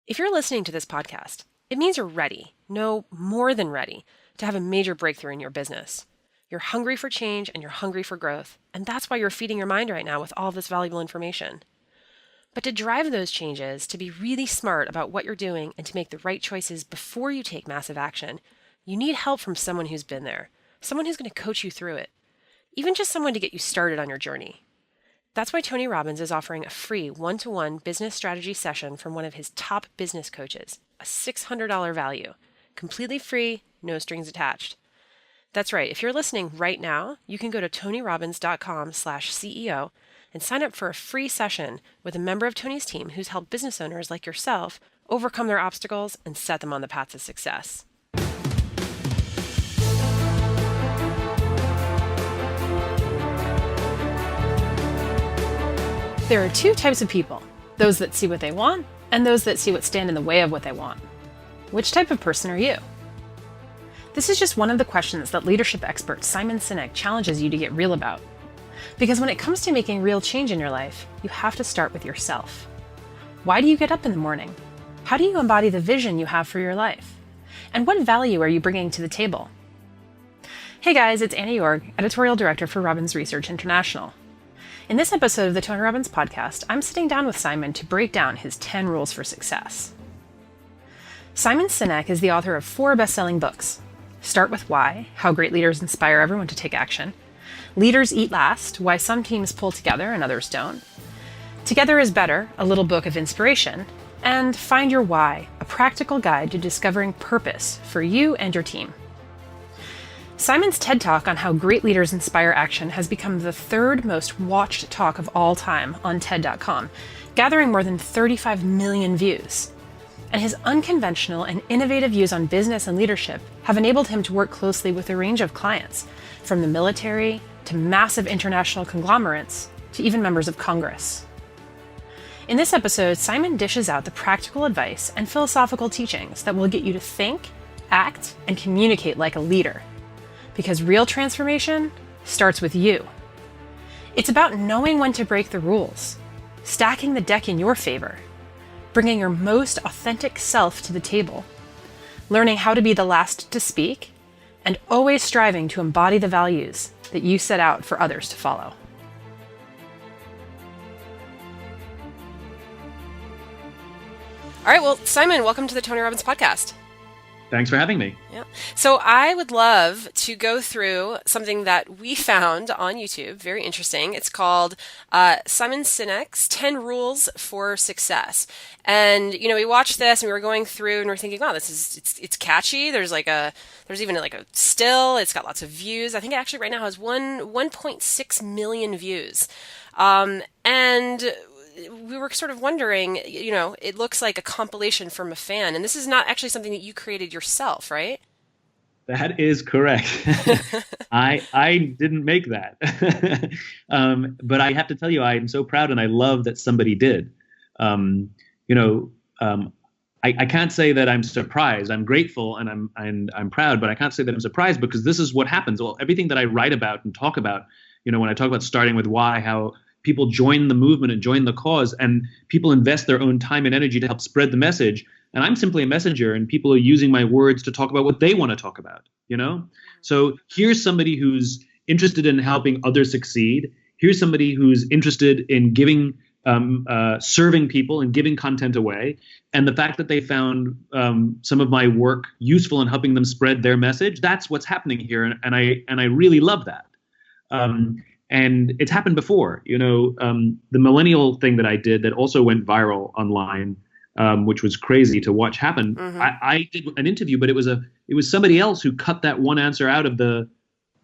If you're listening to this podcast, it means you're ready, no, more than ready, to have a major breakthrough in your business. You're hungry for change and you're hungry for growth, and that's why you're feeding your mind right now with all this valuable information. But to drive those changes, to be really smart about what you're doing and to make the right choices before you take massive action, you need help from someone who's been there, someone who's going to coach you through it, even just someone to get you started on your journey. That's why Tony Robbins is offering a free one-to-one business strategy session from one of his top business coaches, a $600 value, completely free, no strings attached. That's right. If you're listening right now, you can go to tonyrobbins.com/CEO and sign up for a free session with a member of Tony's team who's helped business owners like yourself overcome their obstacles and set them on the path to success. There are two types of people, those that see what they want and those that see what stand in the way of what they want. Which type of person are you? This is just one of the questions that leadership expert Simon Sinek challenges you to get real about. Because when it comes to making real change in your life, you have to start with yourself. Why do you get up in the morning? How do you embody the vision you have for your life? And what value are you bringing to the table? Hey guys, it's Annie Yorg, Editorial Director for Robbins Research International. In this episode of the Tony Robbins podcast, I'm sitting down with Simon to break down his 10 rules for success. Simon Sinek is the author of 4 best-selling books. Start with Why, How Great Leaders Inspire Everyone to Take Action. Leaders Eat Last, Why Some Teams Pull Together and Others Don't. Together is Better, a little book of inspiration. And Find Your Why, a practical guide to discovering purpose for you and your team. Simon's TED Talk on how great leaders inspire action has become the 3rd most watched talk of all time on TED.com, gathering more than 35 million views. And his unconventional and innovative views on business and leadership have enabled him to work closely with a range of clients, from the military to massive international conglomerates to even members of Congress. In this episode, Simon dishes out the practical advice and philosophical teachings that will get you to think, act, and communicate like a leader. Because real transformation starts with you. It's about knowing when to break the rules, stacking the deck in your favor, bringing your most authentic self to the table, learning how to be the last to speak, and always striving to embody the values that you set out for others to follow. All right, well, Simon, welcome to the Tony Robbins podcast. Thanks for having me. Yeah. So I would love to go through something that we found on YouTube, very interesting. It's called Simon Sinek's 10 Rules for Success. And, we watched this and we were going through and we're thinking, wow, it's catchy. There's even like a still, it's got lots of views. I think it actually right now has 1.6 million views. And we were sort of wondering, it looks like a compilation from a fan, and this is not actually something that you created yourself, right? That is correct. I didn't make that. But I have to tell you, I'm so proud and I love that somebody did. I can't say that I'm surprised. I'm grateful and I'm proud, but I can't say that I'm surprised because this is what happens. Well, everything that I write about and talk about, when I talk about starting with why, how people join the movement and join the cause, and people invest their own time and energy to help spread the message. And I'm simply a messenger, and people are using my words to talk about what they want to talk about, So here's somebody who's interested in helping others succeed. Here's somebody who's interested in giving, serving people and giving content away. And the fact that they found some of my work useful in helping them spread their message, that's what's happening here. And I really love that. And it's happened before, the millennial thing that I did that also went viral online, which was crazy to watch happen. Mm-hmm. I did an interview, but it was somebody else who cut that one answer out of the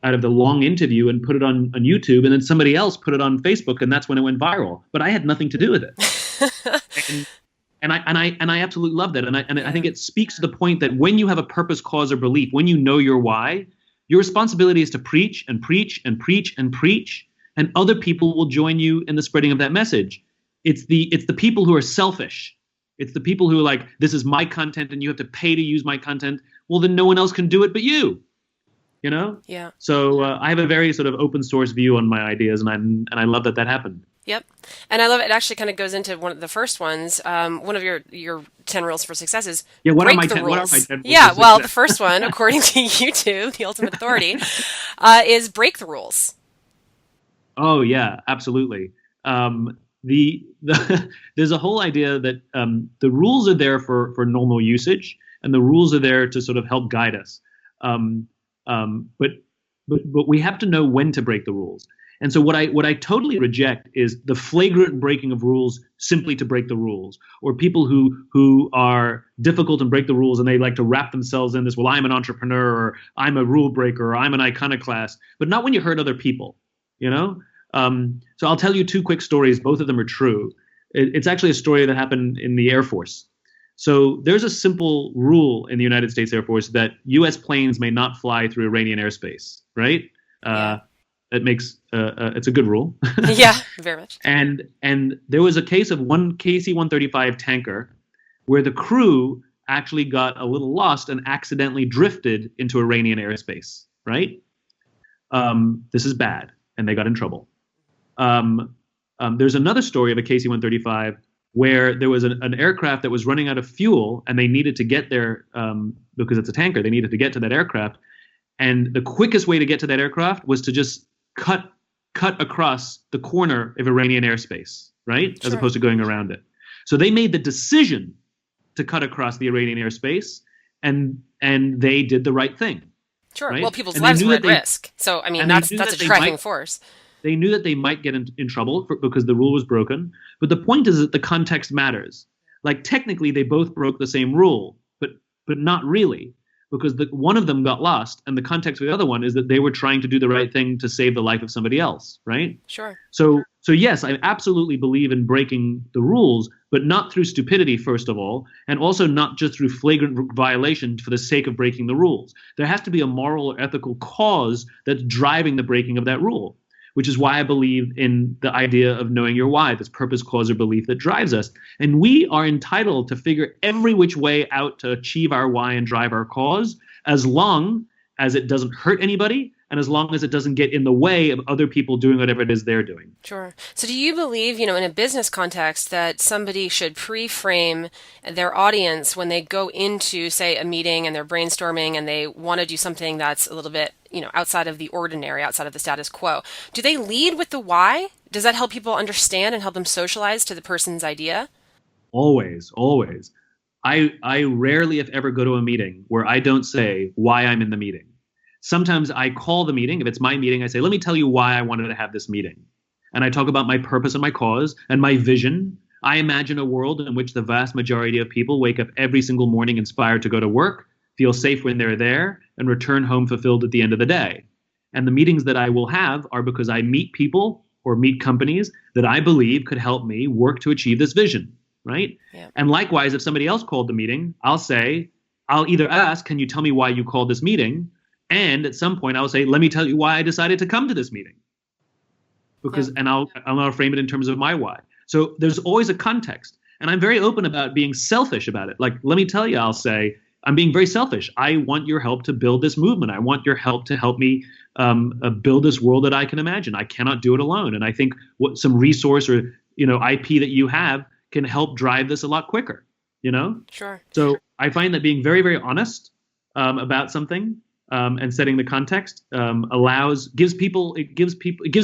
long interview and put it on YouTube, and then somebody else put it on Facebook, and that's when it went viral. But I had nothing to do with it. and I absolutely love that. And I think it speaks to the point that when you have a purpose, cause, or belief, when you know your why, your responsibility is to preach and preach and preach and preach, and other people will join you in the spreading of that message. It's the people who are selfish. It's the people who are like, this is my content and you have to pay to use my content. Well, then no one else can do it but you. Yeah. So I have a very sort of open source view on my ideas, and I love that happened. Yep. And I love it. It actually kind of goes into one of the first ones. One of your 10 rules for success is Yeah, what are break my the 10 rules. what are my 10 rules Yeah, for well, the success? first one, according to YouTube, the ultimate authority, is break the rules. Oh yeah, absolutely. The there's a whole idea that the rules are there for normal usage, and the rules are there to sort of help guide us. Um, but but we have to know when to break the rules. And so what I totally reject is the flagrant breaking of rules simply to break the rules, or people who are difficult and break the rules and they like to wrap themselves in this. Well, I'm an entrepreneur, or I'm a rule breaker, or I'm an iconoclast, but not when you hurt other people. You know. So I'll tell you two quick stories. Both of them are true. It's actually a story that happened in the Air Force. So there's a simple rule in the United States Air Force that U.S. planes may not fly through Iranian airspace, right? Yeah. It makes it's a good rule. Yeah, very much. And there was a case of one KC-135 tanker where the crew actually got a little lost and accidentally drifted into Iranian airspace, right? This is bad, and they got in trouble. There's another story of a KC-135 where there was an aircraft that was running out of fuel, and they needed to get there because it's a tanker. They needed to get to that aircraft, and the quickest way to get to that aircraft was to just cut across the corner of Iranian airspace, right? Sure. As opposed to going around it. So they made the decision to cut across the Iranian airspace, and they did the right thing. Sure. Right? Well, people's And they lives knew were at that they- risk. So, I mean, and they that's knew a that they tracking might- force. They knew that they might get in trouble because the rule was broken. But the point is that the context matters. Like technically, they both broke the same rule, but not really, because one of them got lost, and the context of the other one is that they were trying to do the right thing to save the life of somebody else, right? Sure. So yes, I absolutely believe in breaking the rules, but not through stupidity, first of all, and also not just through flagrant violation for the sake of breaking the rules. There has to be a moral or ethical cause that's driving the breaking of that rule, which is why I believe in the idea of knowing your why, this purpose, cause, or belief that drives us. And we are entitled to figure every which way out to achieve our why and drive our cause, as long as it doesn't hurt anybody and as long as it doesn't get in the way of other people doing whatever it is they're doing. Sure. So do you believe, in a business context that somebody should pre-frame their audience when they go into, say, a meeting and they're brainstorming and they want to do something that's a little bit, outside of the ordinary, outside of the status quo? Do they lead with the why? Does that help people understand and help them socialize to the person's idea? Always, always. I rarely, if ever, go to a meeting where I don't say why I'm in the meeting. Sometimes I call the meeting. If it's my meeting, I say, let me tell you why I wanted to have this meeting. And I talk about my purpose and my cause and my vision. I imagine a world in which the vast majority of people wake up every single morning inspired to go to work, feel safe when they're there, and return home fulfilled at the end of the day. And the meetings that I will have are because I meet people or meet companies that I believe could help me work to achieve this vision, right? Yeah. And likewise, if somebody else called the meeting, I'll either ask, can you tell me why you called this meeting? And at some point, I'll say, let me tell you why I decided to come to this meeting. And I'll frame it in terms of my why. So there's always a context. And I'm very open about being selfish about it. Like, let me tell you, I'll say, I'm being very selfish. I want your help to build this movement. I want your help to help me build this world that I can imagine. I cannot do it alone. And I think some resource or IP that you have can help drive this a lot quicker. Sure. So I find that being very, very honest about something and setting the context gives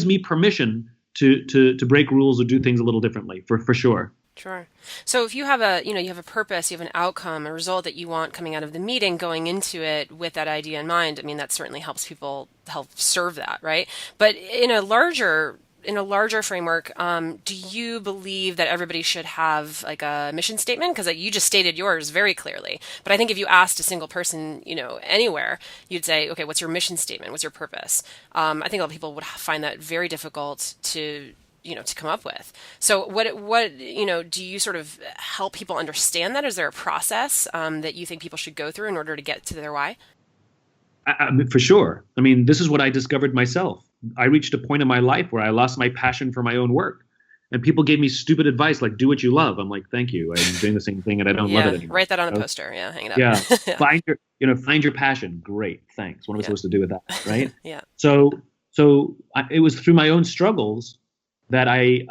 me permission to break rules or do things a little differently for sure. Sure. So if you have a purpose, you have an outcome, a result that you want coming out of the meeting, going into it with that idea in mind, I mean, that certainly helps people help serve that, right? But in a larger framework, do you believe that everybody should have like a mission statement? Because you just stated yours very clearly. But I think if you asked a single person, anywhere, you'd say, okay, what's your mission statement? What's your purpose? I think a lot of people would find that very difficult to come up with. So what do you sort of help people understand that? Is there a process that you think people should go through in order to get to their why? For sure. I mean, this is what I discovered myself. I reached a point in my life where I lost my passion for my own work. And people gave me stupid advice like, do what you love. I'm like, thank you. I'm doing the same thing and I don't love it anymore. Write that on a poster. Yeah, hang it up. Yeah. Find your passion. Great. Thanks. What am I supposed to do with that? Right? Yeah. So it was through my own struggles that I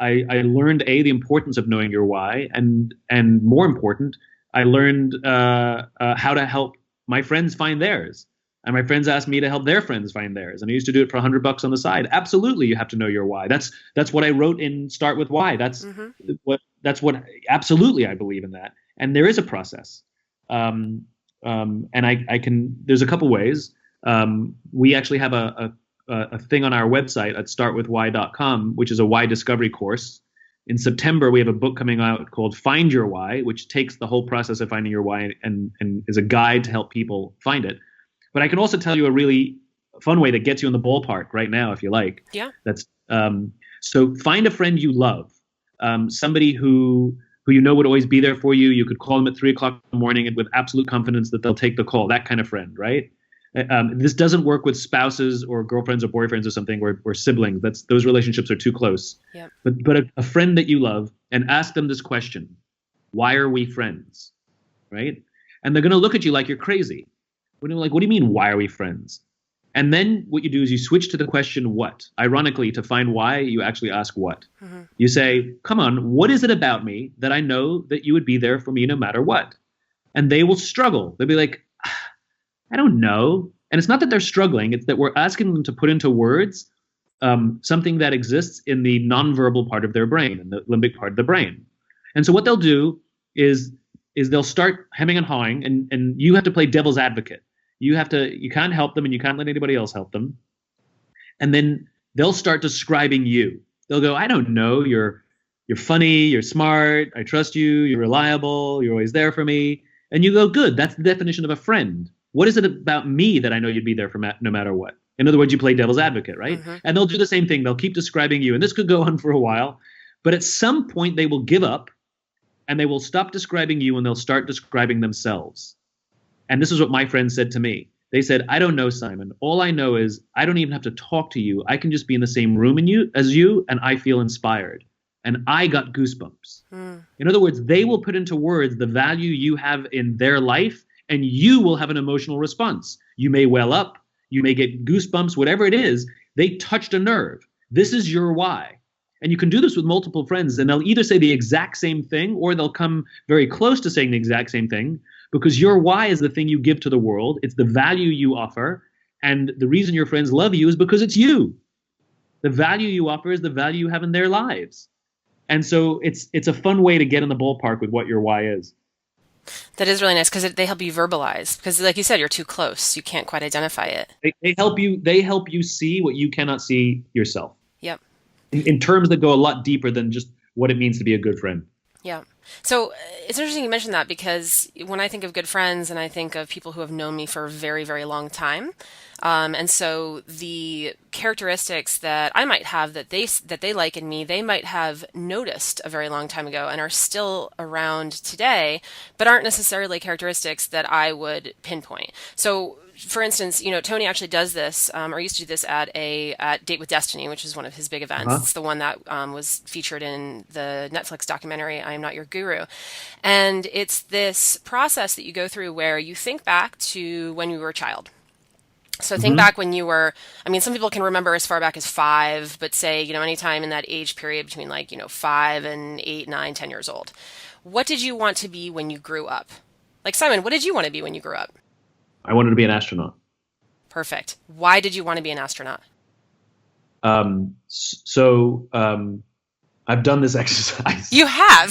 learned the importance of knowing your why, and more important, I learned how to help my friends find theirs. And my friends asked me to help their friends find theirs. And I used to do it for $100 on the side. Absolutely, you have to know your why. That's what I wrote in Start With Why. That's what absolutely I believe in that. And there is a process. And I can, there's a couple ways. We actually have a thing on our website at startwithwhy.com, which is a why discovery course. In September, we have a book coming out called Find Your Why, which takes the whole process of finding your why and is a guide to help people find it. But I can also tell you a really fun way that gets you in the ballpark right now, if you like. Yeah. That's so find a friend you love, somebody who you know would always be there for you. You could call them at 3:00 in the morning and with absolute confidence that they'll take the call. That kind of friend, right? This doesn't work with spouses or girlfriends or boyfriends or something or siblings. Those relationships are too close. Yep. But a friend that you love, and ask them this question: why are we friends? Right? And they're going to look at you like you're crazy. What do you mean, why are we friends? And then what you do is you switch to the question what. Ironically, to find why, you actually ask what. Mm-hmm. You say, come on, what is it about me that I know that you would be there for me no matter what? And they will struggle. They'll be like, I don't know. And it's not that they're struggling. It's that we're asking them to put into words something that exists in the nonverbal part of their brain, in the limbic part of the brain. And so what they'll do is they'll start hemming and hawing, and you have to play devil's advocate. You can't help them, and you can't let anybody else help them. And then they'll start describing you. They'll go, I don't know, you're funny, you're smart, I trust you, you're reliable, you're always there for me. And you go, good, that's the definition of a friend. What is it about me that I know you'd be there for no matter what? In other words, you play devil's advocate, right? Mm-hmm. And they'll do the same thing. They'll keep describing you, and this could go on for a while. But at some point, they will give up, and they will stop describing you, and they'll start describing themselves. And this is what my friends said to me. They said, I don't know, Simon. All I know is I don't even have to talk to you. I can just be in the same room as you, and I feel inspired. And I got goosebumps. In other words, they will put into words the value you have in their life, and you will have an emotional response. You may well up. You may get goosebumps, whatever it is. They touched a nerve. This is your why. And you can do this with multiple friends, and they'll either say the exact same thing, or they'll come very close to saying the exact same thing, because your why is the thing you give to the world. It's the value you offer. And the reason your friends love you is because it's you. The value you offer is the value you have in their lives. And so it's a fun way to get in the ballpark with what your why is. That is really nice because they help you verbalize. Because like you said, you're too close. You can't quite identify it. They help you see what you cannot see yourself. Yep. In terms that go a lot deeper than just what it means to be a good friend. Yeah. So it's interesting you mentioned that, because when I think of good friends, and I think of people who have known me for a very, very long time, and so the characteristics that I might have that they like in me, they might have noticed a very long time ago and are still around today, but aren't necessarily characteristics that I would pinpoint. So, for instance, Tony actually does this, or used to do this at Date with Destiny, which is one of his big events. Uh-huh. It's the one that was featured in the Netflix documentary, I Am Not Your Guru. And it's this process that you go through where you think back to when you were a child. So think back when you were, some people can remember as far back as 5, but say, any time in that age period between 5 and 8, 9, 10 years old. What did you want to be when you grew up? Like, Simon, what did you want to be when you grew up? I wanted to be an astronaut. Perfect. Why did you want to be an astronaut? I've done this exercise. You have?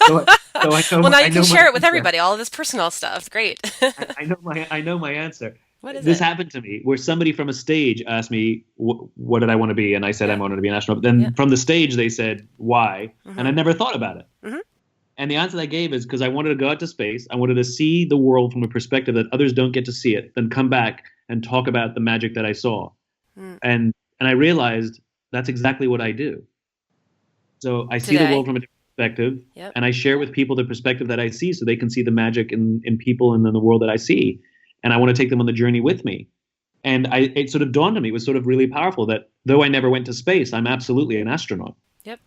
so I know, well, now you can share it with everybody, all of this personal stuff. Great. I know my answer. What is this happened to me where somebody from a stage asked me, what did I want to be? And I said, I wanted to be an astronaut. But then from the stage, they said, why? Mm-hmm. And I never thought about it. Mm-hmm. And the answer I gave is because I wanted to go out to space. I wanted to see the world from a perspective that others don't get to see it, then come back and talk about the magic that I saw. Mm. And I realized that's exactly what I do. So I see the world from a different perspective, and I share with people the perspective that I see so they can see the magic in people and in the world that I see. And I want to take them on the journey with me. And it sort of dawned on me, it was sort of really powerful that though I never went to space, I'm absolutely an astronaut. Yep.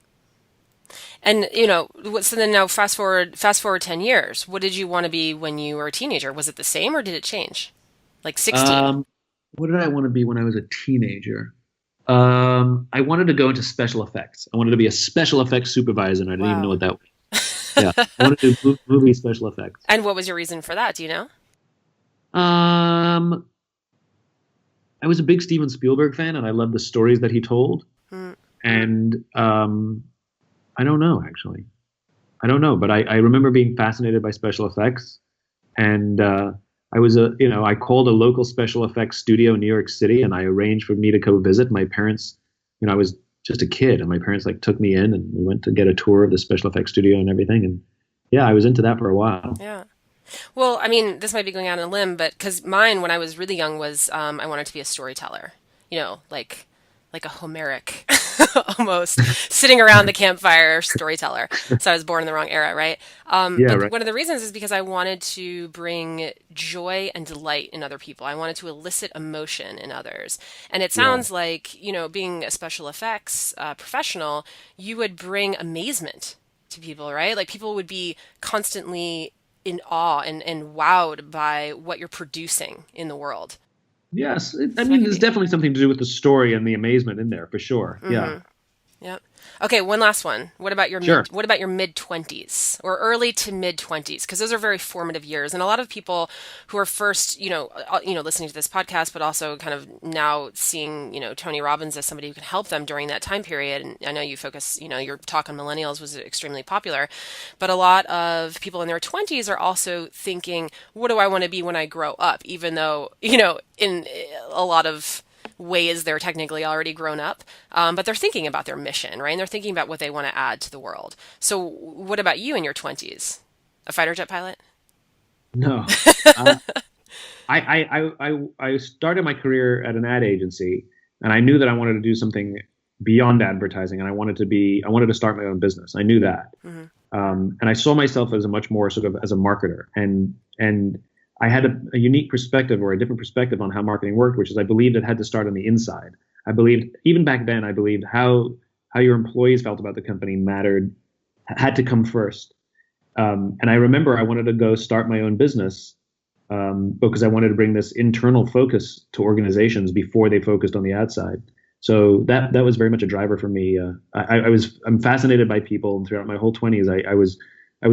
And, so then now fast forward 10 years. What did you want to be when you were a teenager? Was it the same or did it change? Like 16? What did I want to be when I was a teenager? I wanted to go into special effects. I wanted to be a special effects supervisor, and I didn't even know what that was. Yeah, I wanted to do movie special effects. And what was your reason for that? Do you know? Um, I was a big Steven Spielberg fan, and I loved the stories that he told. Hmm. And I don't know, actually. I don't know, but I remember being fascinated by special effects, and I called a local special effects studio in New York City, and I arranged for me to go visit. My parents, I was just a kid, and my parents like took me in, and we went to get a tour of the special effects studio and everything, and yeah, I was into that for a while. Yeah. Well, I mean, this might be going out on a limb, but because mine, when I was really young, was I wanted to be a storyteller. Like a Homeric, almost sitting around the campfire storyteller. So I was born in the wrong era, right? Yeah, But right. one of the reasons is because I wanted to bring joy and delight in other people. I wanted to elicit emotion in others. And it Yeah. sounds like, being a special effects professional, you would bring amazement to people, right? Like people would be constantly in awe and wowed by what you're producing in the world. Yes, I So that mean, could there's be. definitely something to do with the story and the amazement in there for sure. Yeah, Mm-hmm. Yep. Okay, one last one. sure. What about your mid 20s or early to mid 20s? Because those are very formative years, and a lot of people who are first, listening to this podcast, but also kind of now seeing, Tony Robbins as somebody who can help them during that time period. And I know you focus, your talk on millennials was extremely popular, but a lot of people in their 20s are also thinking, what do I want to be when I grow up? Even though, in a lot of ways they're technically already grown up, but they're thinking about their mission, right? And they're thinking about what they want to add to the world. So, what about you in your 20s? A fighter jet pilot? No, uh, I started my career at an ad agency, and I knew that I wanted to do something beyond advertising, and I wanted to start my own business. I knew that, Hmm. and I saw myself as a much more sort of as a marketer, and I had a unique perspective or a different perspective on how marketing worked, which is I believed it had to start on the inside. I believed even back then, I believed how your employees felt about the company mattered, had to come first. And I remember I wanted to go start my own business because I wanted to bring this internal focus to organizations before they focused on the outside. So that was very much a driver for me. I'm fascinated by people, and throughout my whole 20s, I was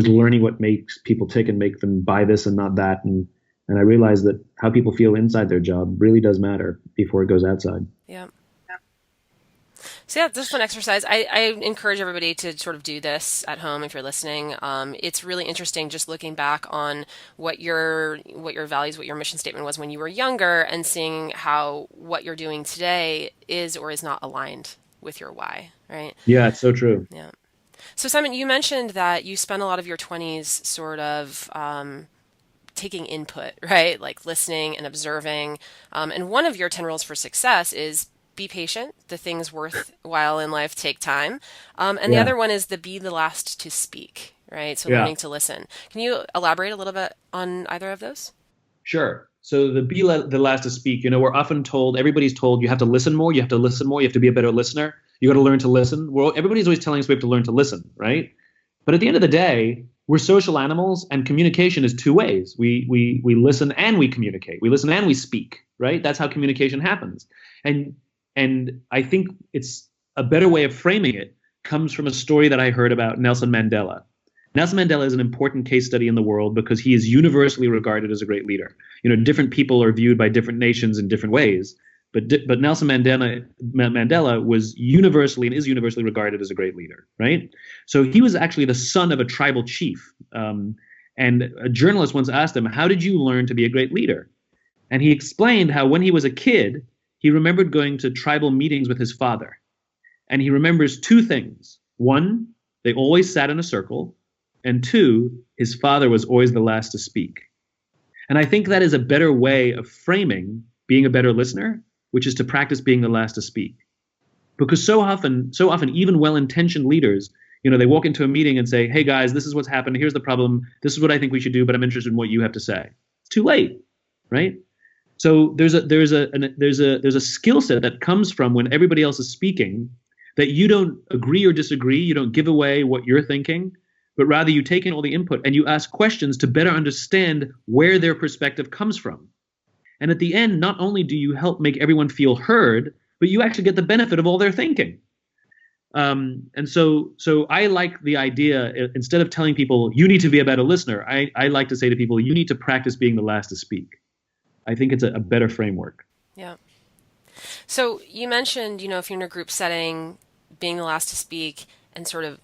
learning what makes people tick and make them buy this and not that, and I realized that how people feel inside their job really does matter before it goes outside. Yeah. So yeah, this is a fun exercise. I encourage everybody to sort of do this at home if you're listening. It's really interesting just looking back on what your values, what your mission statement was when you were younger, and seeing how what you're doing today is or is not aligned with your why, right? Yeah, it's so true. Yeah. So Simon, you mentioned that you spent a lot of your 20s sort of taking input, right? Like listening and observing. And one of your 10 rules for success is be patient. The things worthwhile in life take time. And the Yeah, other one is the be the last to speak, right? So yeah. learning to listen. Can you elaborate a little bit on either of those? Sure. So the last to speak. We're often told, everybody's told, you have to listen more. You have to listen more. You have to be a better listener. You got to learn to listen. Well, everybody's always telling us we have to learn to listen, right? But at the end of the day, we're social animals, and communication is two ways. We listen and we communicate. We listen and we speak, right? That's how communication happens. And and I think it's a better way of framing it comes from a story that I heard about Nelson Mandela. Nelson Mandela is an important case study in the world because he is universally regarded as a great leader. Different people are viewed by different nations in different ways, but Nelson Mandela was universally and is universally regarded as a great leader, right? So he was actually the son of a tribal chief, and a journalist once asked him, "How did you learn to be a great leader?" And he explained how when he was a kid, he remembered going to tribal meetings with his father, and he remembers two things: one, they always sat in a circle. And two, his father was always the last to speak. And I think that is a better way of framing being a better listener, which is to practice being the last to speak. Because so often, even well-intentioned leaders, they walk into a meeting and say, "Hey guys, this is what's happened. Here's the problem. This is what I think we should do, but I'm interested in what you have to say." It's too late, right? So there's a skill set that comes from when everybody else is speaking that you don't agree or disagree. You don't give away what you're thinking, but rather you take in all the input and you ask questions to better understand where their perspective comes from. And at the end, not only do you help make everyone feel heard, but you actually get the benefit of all their thinking. And so I like the idea, instead of telling people you need to be a better listener, I like to say to people, you need to practice being the last to speak. I think it's a better framework. Yeah. So you mentioned, if you're in a group setting, being the last to speak and sort of,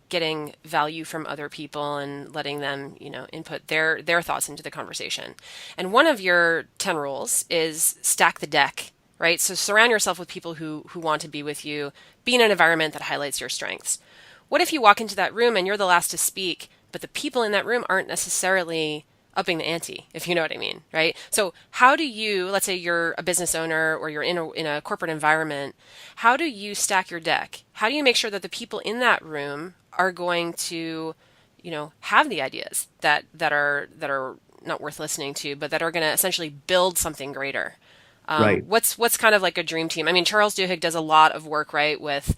getting value from other people and letting them, input their thoughts into the conversation. And one of your 10 rules is stack the deck, right? So surround yourself with people who want to be with you, be in an environment that highlights your strengths. What if you walk into that room and you're the last to speak, but the people in that room aren't necessarily upping the ante, if you know what I mean, right? So how do you, let's say you're a business owner or you're in a corporate environment, how do you stack your deck? How do you make sure that the people in that room are going to, have the ideas that are not worth listening to, but that are going to essentially build something greater? Right. What's kind of like a dream team? I mean, Charles Duhigg does a lot of work, right, with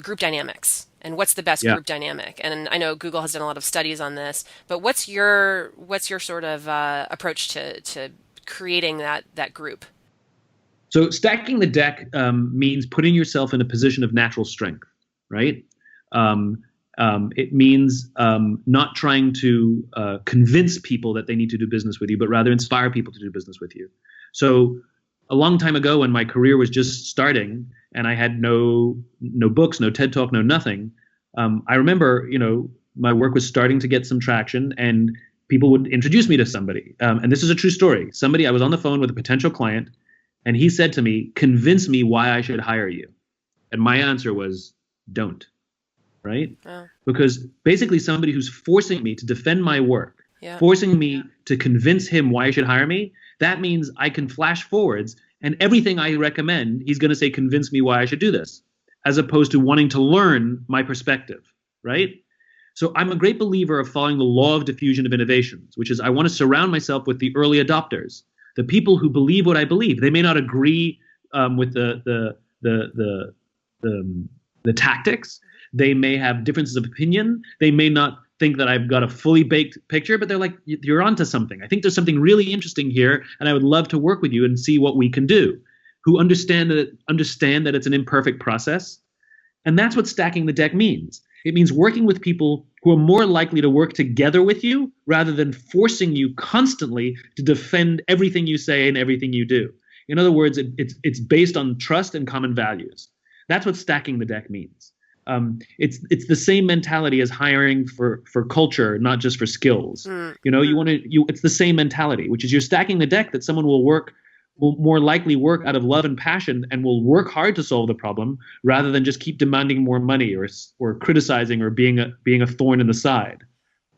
group dynamics and what's the best group dynamic. And I know Google has done a lot of studies on this, but what's your sort of approach to creating that group? So stacking the deck means putting yourself in a position of natural strength, right? It means not trying to convince people that they need to do business with you, but rather inspire people to do business with you. So a long time ago, when my career was just starting and I had no books, no TED Talk, no nothing, I remember, my work was starting to get some traction and people would introduce me to somebody. And this is a true story. I was on the phone with a potential client and he said to me, convince me why I should hire you. And my answer was, don't, right? Oh. Because basically somebody who's forcing me to defend my work, forcing me to convince him why I should hire me, that means I can flash forwards and everything I recommend, he's going to say, convince me why I should do this, as opposed to wanting to learn my perspective, right? So I'm a great believer of following the law of diffusion of innovations, which is I want to surround myself with the early adopters, the people who believe what I believe. They may not agree with the tactics. They may have differences of opinion. They may not think that I've got a fully baked picture, but they're like, you're onto something. I think there's something really interesting here, and I would love to work with you and see what we can do. Who understand that it's an imperfect process. And that's what stacking the deck means. It means working with people who are more likely to work together with you rather than forcing you constantly to defend everything you say and everything you do. In other words, it's based on trust and common values. That's what stacking the deck means. It's the same mentality as hiring for culture, not just for skills. It's the same mentality, which is you're stacking the deck that someone will more likely work out of love and passion and will work hard to solve the problem rather than just keep demanding more money or criticizing or being a thorn in the side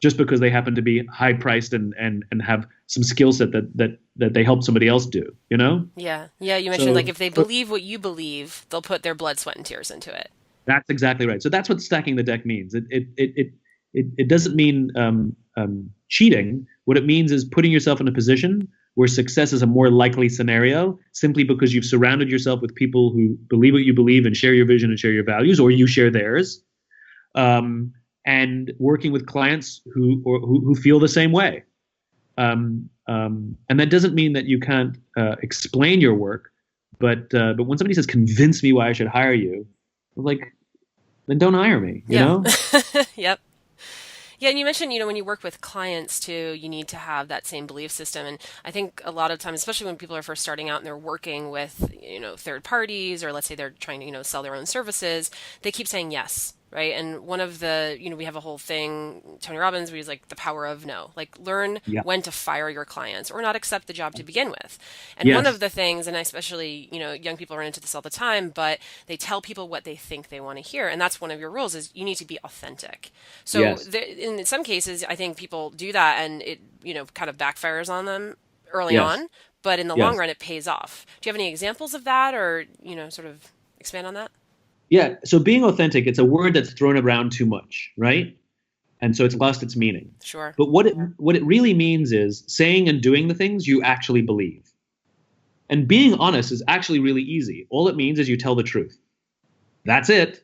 just because they happen to be high priced and have some skill set that they help somebody else do, Yeah. Yeah. You mentioned if they believe what you believe, they'll put their blood, sweat, and tears into it. That's exactly right. So that's what stacking the deck means. It doesn't mean cheating. What it means is putting yourself in a position where success is a more likely scenario simply because you've surrounded yourself with people who believe what you believe and share your vision and share your values, or you share theirs, and working with clients who feel the same way. And that doesn't mean that you can't explain your work, but when somebody says, convince me why I should hire you, then don't hire me, you know? Yep. Yeah, and you mentioned, when you work with clients too, you need to have that same belief system. And I think a lot of times, especially when people are first starting out and they're working with, third parties, or let's say they're trying to, sell their own services, they keep saying yes, right? And one of the, we have a whole thing, Tony Robbins, we use the power of no, learn when to fire your clients or not accept the job to begin with. And one of the things, and especially, young people run into this all the time, but they tell people what they think they want to hear. And that's one of your rules is you need to be authentic. So in some cases, I think people do that and it, kind of backfires on them early on, but in the long run, it pays off. Do you have any examples of that or, sort of expand on that? Yeah. So being authentic, it's a word that's thrown around too much, right? And so it's lost its meaning. Sure. But what it really means is saying and doing the things you actually believe. And being honest is actually really easy. All it means is you tell the truth. That's it,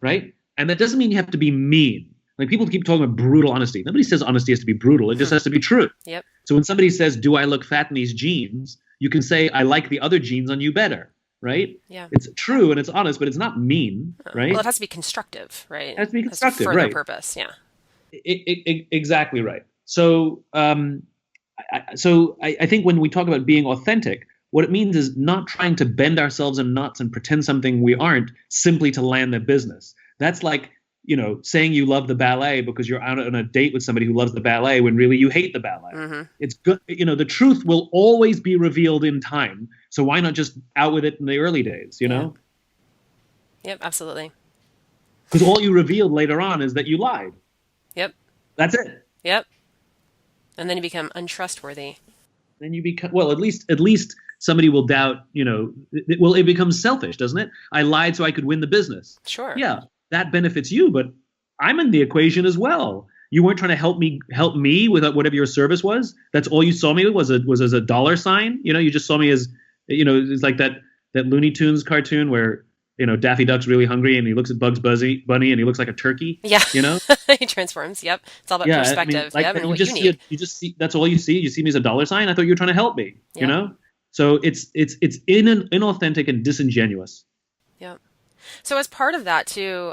right? And that doesn't mean you have to be mean. People keep talking about brutal honesty. Nobody says honesty has to be brutal. It just has to be true. Yep. So when somebody says, do I look fat in these jeans? You can say, I like the other jeans on you better. right? Yeah. It's true and it's honest, but it's not mean, right? Well, it has to be constructive, right? It has to be It constructive, further right? purpose. Yeah. Exactly right. So, I think when we talk about being authentic, what it means is not trying to bend ourselves in knots and pretend something we aren't simply to land their business. That's like, saying you love the ballet because you're out on a date with somebody who loves the ballet when really you hate the ballet. Mm-hmm. It's good. The truth will always be revealed in time. So why not just out with it in the early days, know? Yep, absolutely. Because all you revealed later on is that you lied. Yep. That's it. Yep. And then you become untrustworthy. Then you become, well, at least somebody will doubt, it becomes selfish, doesn't it? I lied so I could win the business. Sure. Yeah, that benefits you, but I'm in the equation as well. You weren't trying to help me with whatever your service was. That's all you saw me with was as a dollar sign. You just saw me as, it's like that Looney Tunes cartoon where, Daffy Duck's really hungry and he looks at Bugs Bunny and he looks like a turkey. Yeah. He transforms. Yep. It's all about perspective. And what you need. You just see, that's all you see. You see me as a dollar sign. I thought you were trying to help me, So it's inauthentic and disingenuous. Yeah. So as part of that too,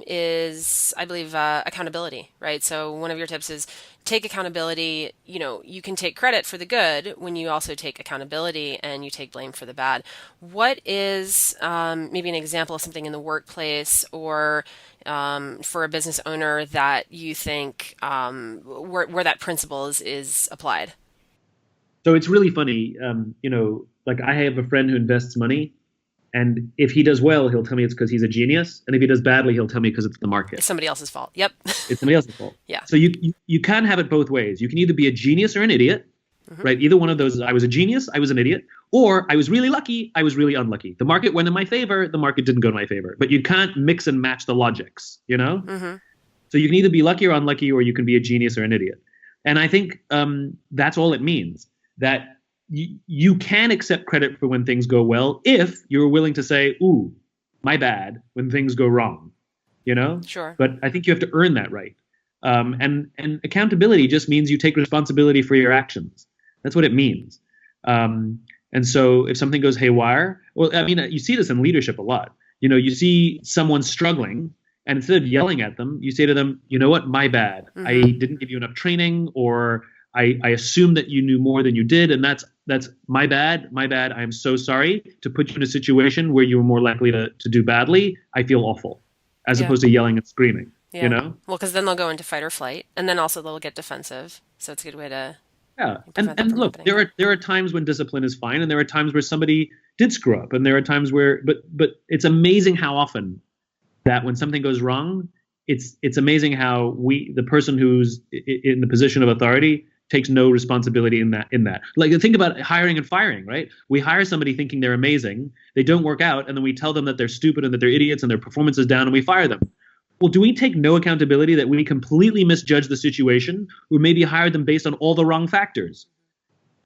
is I believe accountability, right? So one of your tips is take accountability. You can take credit for the good when you also take accountability and you take blame for the bad. What is maybe an example of something in the workplace or for a business owner that you think where that principle is applied? So it's really funny. Like I have a friend who invests money. And if he does well, he'll tell me it's because he's a genius. And if he does badly, he'll tell me because it's the market. It's somebody else's fault. Yep. It's somebody else's fault. Yeah. So you can have it both ways. You can either be a genius or an idiot, right? Either one of those. I was a genius, I was an idiot, or I was really lucky, I was really unlucky. The market went in my favor, the market didn't go in my favor. But you can't mix and match the logics, Mm-hmm. So you can either be lucky or unlucky, or you can be a genius or an idiot. And I think that's all it means. That you can accept credit for when things go well if you're willing to say, ooh, my bad, when things go wrong, Sure. But I think you have to earn that right. And accountability just means you take responsibility for your actions. That's what it means. And so if something goes haywire, well, I mean, you see this in leadership a lot. You see someone struggling, and instead of yelling at them, you say to them, you know what, my bad. Mm-hmm. I didn't give you enough training, or I assumed that you knew more than you did, and that's my bad. My bad. I am so sorry to put you in a situation where you were more likely to do badly. I feel awful, as opposed to yelling and screaming. Yeah. Well, because then they'll go into fight or flight, and then also they'll get defensive. So it's a good way to And look, there are times when discipline is fine, and there are times where somebody did screw up, and there are times where but it's amazing how often that when something goes wrong, it's amazing how the person who's in the position of authority takes no responsibility in that. Like, think about hiring and firing, right? We hire somebody thinking they're amazing, they don't work out, and then we tell them that they're stupid and that they're idiots and their performance is down, and we fire them. Well, do we take no accountability that we completely misjudged the situation, or maybe hired them based on all the wrong factors?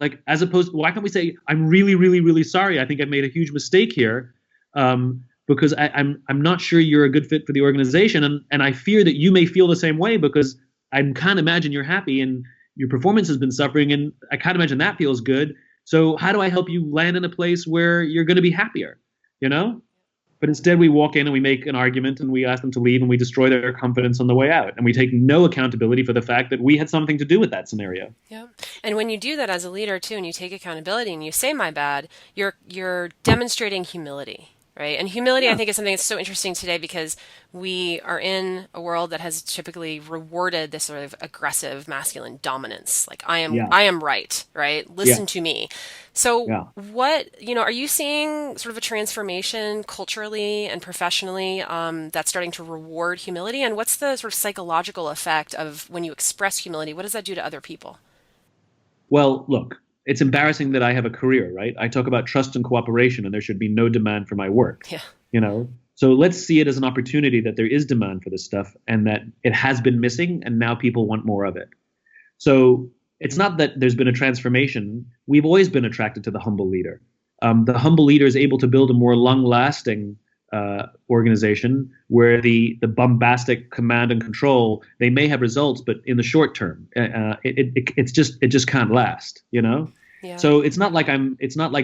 Like, as opposed, why can't we say, I'm really, really, really sorry, I think I made a huge mistake here, because I'm not sure you're a good fit for the organization, and I fear that you may feel the same way, because I can't imagine you're happy and your performance has been suffering, and I can't imagine that feels good. So how do I help you land in a place where you're going to be happier, But instead we walk in and we make an argument and we ask them to leave and we destroy their confidence on the way out. And we take no accountability for the fact that we had something to do with that scenario. Yeah. And when you do that as a leader too, and you take accountability and you say, my bad, you're demonstrating humility. Right. And humility, I think, is something that's so interesting today because we are in a world that has typically rewarded this sort of aggressive masculine dominance. Like, I am right. Right. Listen to me. So what, are you seeing sort of a transformation culturally and professionally that's starting to reward humility? And what's the sort of psychological effect of when you express humility? What does that do to other people? Well, look. It's embarrassing that I have a career, right? I talk about trust and cooperation, and there should be no demand for my work. Yeah. So let's see it as an opportunity that there is demand for this stuff, and that it has been missing, and now people want more of it. So it's not that there's been a transformation. We've always been attracted to the humble leader. The humble leader is able to build a more long-lasting organization where the bombastic command and control, they may have results, but in the short term, it just can't last, Yeah. So it's not like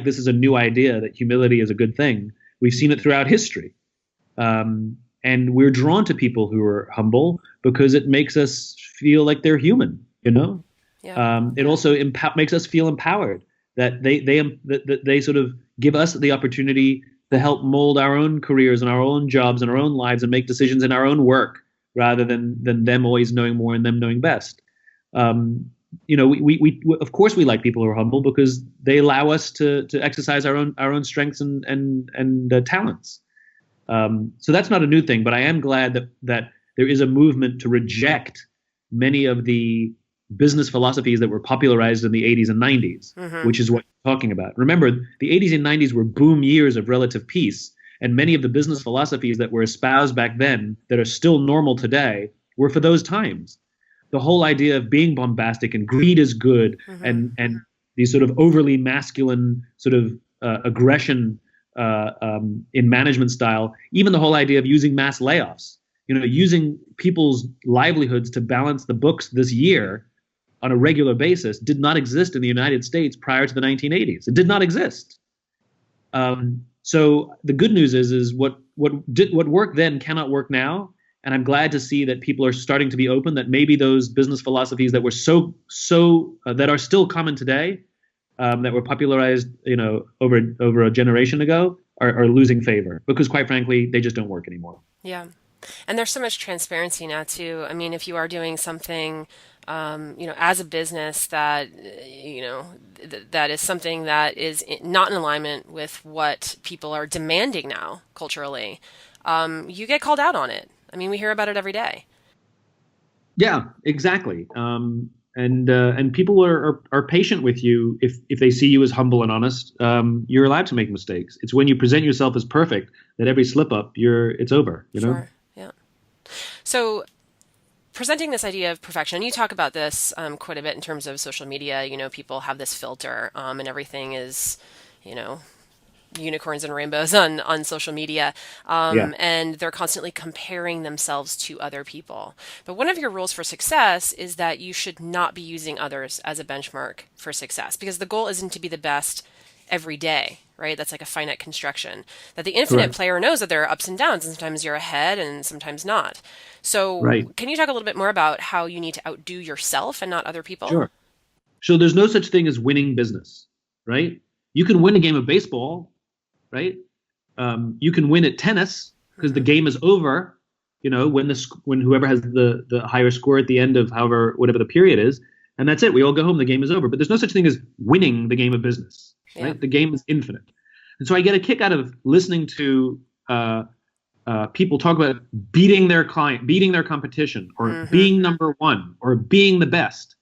this is a new idea that humility is a good thing. We've seen it throughout history. And we're drawn to people who are humble because it makes us feel like they're human, you know? Yeah. It also makes us feel empowered that they sort of give us the opportunity to help mold our own careers and our own jobs and our own lives and make decisions in our own work rather than them always knowing more and them knowing best. We of course we like people who are humble because they allow us to exercise our own strengths and talents. So that's not a new thing, but I am glad that there is a movement to reject many of the business philosophies that were popularized in the 80s and 90s, which is what you're talking about. Remember, the 80s and 90s were boom years of relative peace, and many of the business philosophies that were espoused back then that are still normal today were for those times. The whole idea of being bombastic and greed is good, and these sort of overly masculine sort of aggression in management style, even the whole idea of using mass layoffs, using people's livelihoods to balance the books this year on a regular basis did not exist in the United States prior to the 1980s. It did not exist. So the good news is what worked then cannot work now. And I'm glad to see that people are starting to be open, that maybe those business philosophies that were that are still common today, that were popularized, over a generation ago, are losing favor because, quite frankly, they just don't work anymore. Yeah. And there's so much transparency now too. I mean, if you are doing something, as a business that, that is something that is not in alignment with what people are demanding now culturally, you get called out on it. I mean, we hear about it every day. Yeah, exactly. And people are patient with you if they see you as humble and honest. You're allowed to make mistakes. It's when you present yourself as perfect that every slip up, it's over. Sure. Yeah. So presenting this idea of perfection, you talk about this quite a bit in terms of social media. People have this filter, and everything is, unicorns and rainbows on social media, and they're constantly comparing themselves to other people. But one of your rules for success is that you should not be using others as a benchmark for success, because the goal isn't to be the best every day, right? That's like a finite construction. That the infinite player knows that there are ups and downs, and sometimes you're ahead and sometimes not. So can you talk a little bit more about how you need to outdo yourself and not other people? Sure. So there's no such thing as winning business, right? You can win a game of baseball, right? You can win at tennis because the game is over, when whoever has the higher score at the end of whatever the period is, and that's it. We all go home, the game is over. But there's no such thing as winning the game of business, right? The game is infinite. And so I get a kick out of listening to people talk about beating their client, beating their competition, or being number one, or being the best,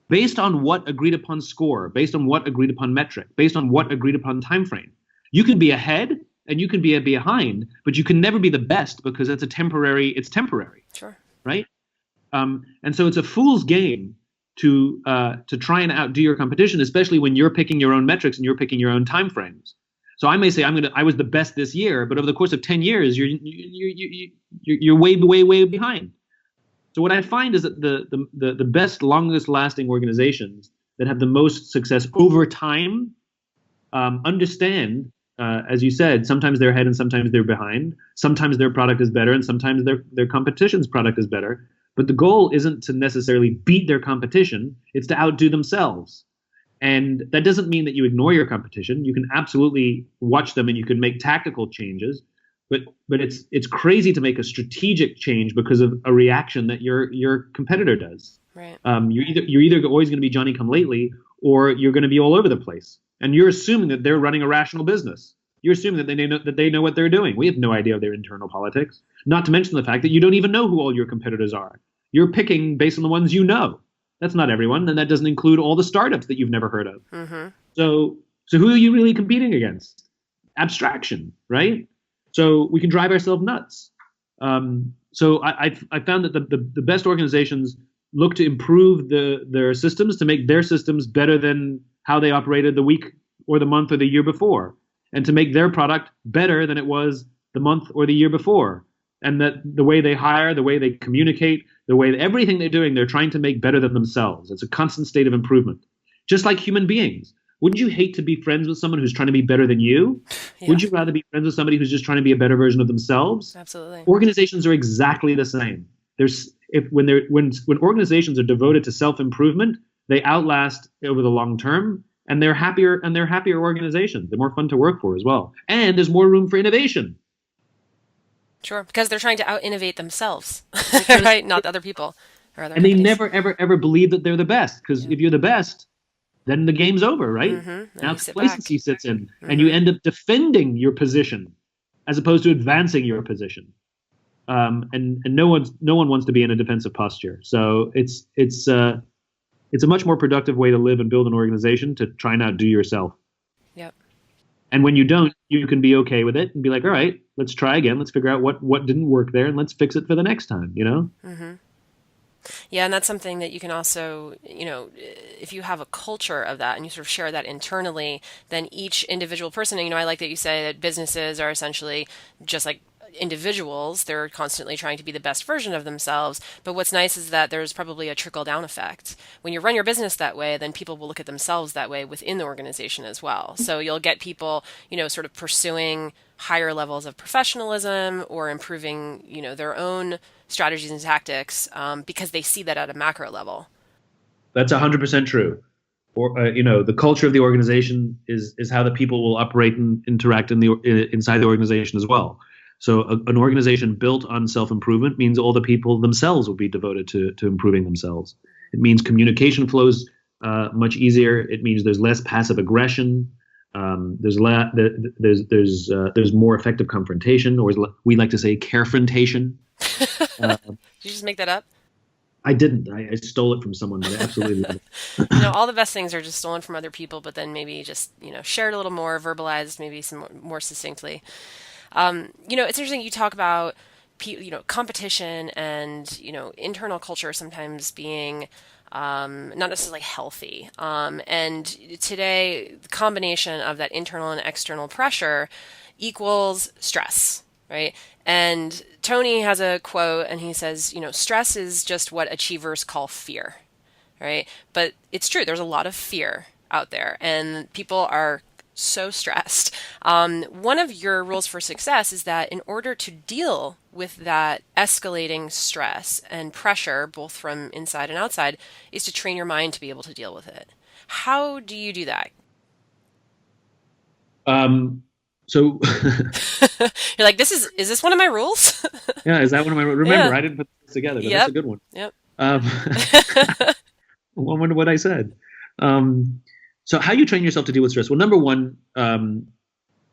based on what agreed upon score, based on what agreed upon metric, based on what agreed upon time frame. You can be ahead and you can be behind, but you can never be the best because it's temporary. Sure. Right? And so it's a fool's game to try and outdo your competition, especially when you're picking your own metrics and you're picking your own time frames. So I may say I was the best this year, but over the course of 10 years, you're way behind. So what I find is that the best, longest lasting organizations that have the most success over time understand, as you said, sometimes they're ahead and sometimes they're behind. Sometimes their product is better and sometimes their competition's product is better. But the goal isn't to necessarily beat their competition. It's to outdo themselves. And that doesn't mean that you ignore your competition. You can absolutely watch them and you can make tactical changes. But it's crazy to make a strategic change because of a reaction that your competitor does. Right. You're either always going to be Johnny come lately, or you're going to be all over the place. And you're assuming that they're running a rational business. You're assuming that they know what they're doing. We have no idea of their internal politics. Not to mention the fact that you don't even know who all your competitors are. You're picking based on the ones you know. That's not everyone, and that doesn't include all the startups that you've never heard of. Mm-hmm. So who are you really competing against? Abstraction, right? So we can drive ourselves nuts. So I found that the best organizations look to improve their systems to make their systems better than how they operated the week or the month or the year before, and to make their product better than it was the month or the year before. And that the way they hire, the way they communicate, everything they're doing, they're trying to make better than themselves. It's a constant state of improvement. Just like human beings. Wouldn't you hate to be friends with someone who's trying to be better than you? Yeah. Would you rather be friends with somebody who's just trying to be a better version of themselves? Absolutely. Organizations are exactly the same. When organizations are devoted to self-improvement, they outlast over the long term, and they're happier organizations. They're more fun to work for as well. And there's more room for innovation. Sure, because they're trying to out-innovate themselves, right? Not other people or other And they companies. never, ever, ever believe that they're the best. Because if you're the best, then the game's over, right? Mm-hmm. Now you sit complacency back. sits in, and you end up defending your position as opposed to advancing your position. And no one wants to be in a defensive posture. So it's a much more productive way to live and build an organization to try and outdo yourself. Yep. And when you don't, you can be okay with it and be like, all right, let's try again. Let's figure out what didn't work there, and let's fix it for the next time, you know? Mm-hmm. Yeah, and that's something that you can also, if you have a culture of that and you sort of share that internally, then each individual person, and, I like that you say that businesses are essentially just like individuals. They're constantly trying to be the best version of themselves. But what's nice is that there's probably a trickle-down effect. When you run your business that way, then people will look at themselves that way within the organization as well. So you'll get people, sort of pursuing higher levels of professionalism or improving, their own strategies and tactics because they see that at a macro level. That's 100% true. Or the culture of the organization is how the people will operate and interact inside the organization as well. So an organization built on self-improvement means all the people themselves will be devoted to improving themselves. It means communication flows much easier. It means there's less passive aggression. There's more effective confrontation, or we like to say carefrontation. Did you just make that up? I didn't. I stole it from someone, but I absolutely love it. All the best things are just stolen from other people, but then maybe just, shared a little more, verbalized maybe some more succinctly. It's interesting you talk about, competition and, internal culture sometimes being not necessarily healthy. And today, the combination of that internal and external pressure equals stress, right? And Tony has a quote, and he says, stress is just what achievers call fear, right? But it's true. There's a lot of fear out there, and people are so stressed. One of your rules for success is that in order to deal with that escalating stress and pressure, both from inside and outside, is to train your mind to be able to deal with it. How do you do that? So you're like, is this one of my rules? Yeah, is that one of my? Remember, Yeah. I didn't put this together. But Yep. That's a good one. Yep. I wonder what I said. So how you train yourself to deal with stress? Well, number one,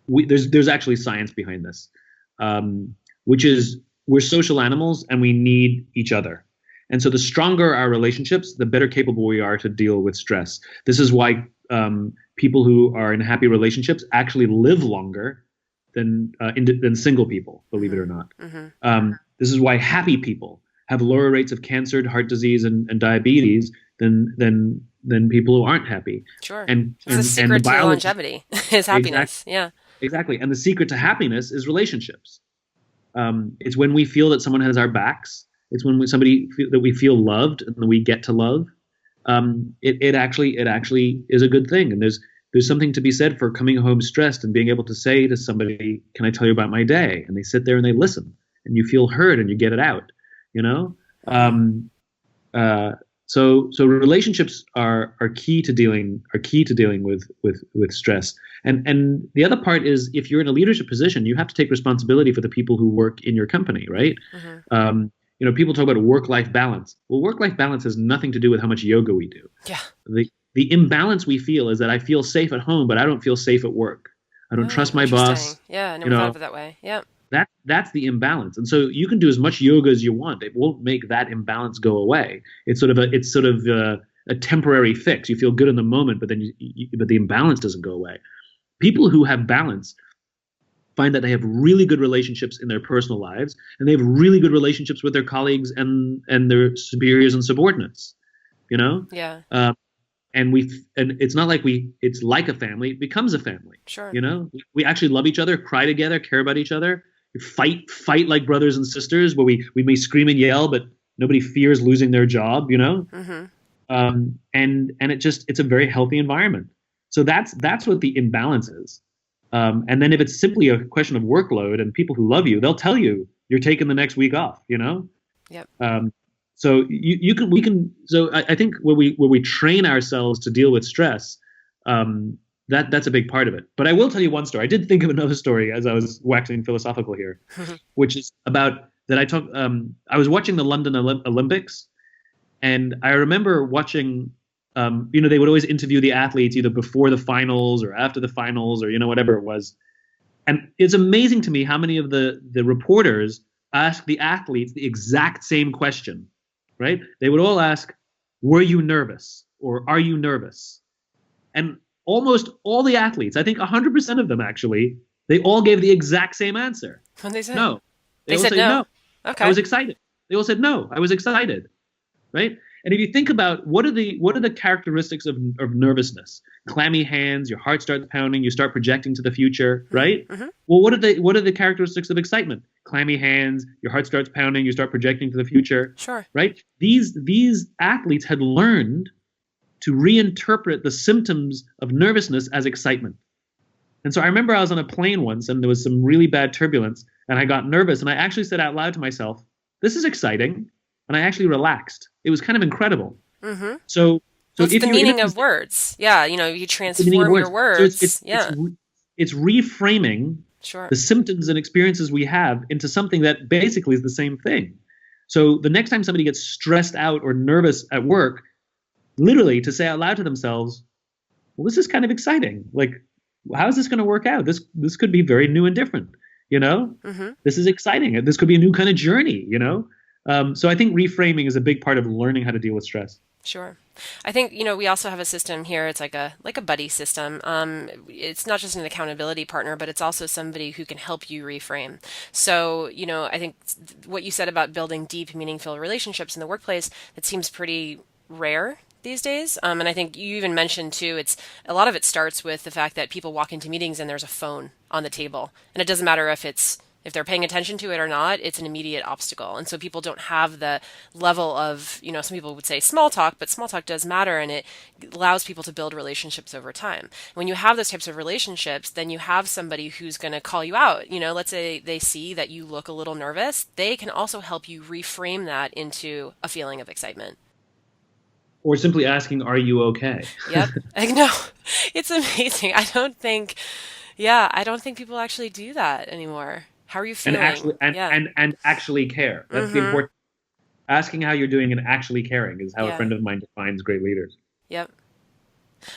there's actually science behind this, which is we're social animals and we need each other. And so the stronger our relationships, the better capable we are to deal with stress. This is why people who are in happy relationships actually live longer than single people, believe it or not. Mm-hmm. This is why happy people have lower rates of cancer, heart disease, and diabetes than people who aren't happy. Sure. And It's the secret the to biology, longevity is happiness. Yeah. exactly. And the secret to happiness is relationships. It's when we feel that someone has our backs. It's when that we feel loved and that we get to love. It actually is a good thing. And there's something to be said for coming home stressed and being able to say to somebody, "Can I tell you about my day?" And they sit there and they listen, and you feel heard and you get it out. So relationships are key to dealing with stress. And the other part is, if you're in a leadership position, you have to take responsibility for the people who work in your company, right? Mm-hmm. People talk about work-life balance. Well, work-life balance has nothing to do with how much yoga we do. Yeah. The imbalance we feel is that I feel safe at home, but I don't feel safe at work. I don't trust my boss. Interesting. Yeah, I never thought of it that way. Yeah. That's the imbalance. And so you can do as much yoga as you want. It won't make that imbalance go away. It's sort of a temporary fix. You feel good in the moment, but then but the imbalance doesn't go away. People who have balance find that they have really good relationships in their personal lives, and they have really good relationships with their colleagues and their superiors and subordinates. Yeah. And it's not like it's like a family. It becomes a family. Sure. We actually love each other, cry together, care about each other. We fight like brothers and sisters, where we may scream and yell, but nobody fears losing their job. Mm-hmm. And it's a very healthy environment. So that's what the imbalance is. And then if it's simply a question of workload and people who love you, they'll tell you you're taking the next week off, you know? Yep. So we can. So I think where we train ourselves to deal with stress, that's a big part of it. But I will tell you one story. I did think of another story as I was waxing philosophical here, which is about that I was watching the London Olympics, and I remember watching. They would always interview the athletes either before the finals or after the finals or whatever it was, and it's amazing to me how many of the reporters ask the athletes the exact same question. Right? They would all ask, "Were you nervous?" or "Are you nervous?" And almost all the athletes, I think 100% of them actually, they all gave the exact same answer. What they said? No. They all said no. Okay. I was excited. They all said no. I was excited. Right? And if you think about what are the characteristics of nervousness? Clammy hands, your heart starts pounding, you start projecting to the future, right? Mm-hmm. Well, what are the characteristics of excitement? Clammy hands, your heart starts pounding, you start projecting to the future. Sure. Right? These athletes had learned to reinterpret the symptoms of nervousness as excitement. And so I remember I was on a plane once and there was some really bad turbulence and I got nervous and I actually said out loud to myself, "This is exciting." And I actually relaxed. It was kind of incredible. Mm-hmm. So it's the meaning of words. Yeah, you transform your words. So it's reframing sure. the symptoms and experiences we have into something that basically is the same thing. So the next time somebody gets stressed out or nervous at work, literally to say out loud to themselves, "Well, this is kind of exciting. Like, how is this going to work out? This could be very new and different. Mm-hmm. This is exciting. This could be a new kind of journey. So I think reframing is a big part of learning how to deal with stress. Sure. I think, we also have a system here. It's like a buddy system. It's not just an accountability partner, but it's also somebody who can help you reframe. So, I think what you said about building deep, meaningful relationships in the workplace, that seems pretty rare these days. And I think you even mentioned too, a lot of it starts with the fact that people walk into meetings and there's a phone on the table. And it doesn't matter if they're paying attention to it or not, it's an immediate obstacle. And so people don't have the level of, some people would say small talk, but small talk does matter and it allows people to build relationships over time. When you have those types of relationships, then you have somebody who's going to call you out. Let's say they see that you look a little nervous. They can also help you reframe that into a feeling of excitement. Or simply asking, "Are you okay?" Yep. I know. It's amazing. I don't think people actually do that anymore. How are you feeling? And actually care. That's the important. Asking how you're doing and actually caring is how a friend of mine defines great leaders. Yep.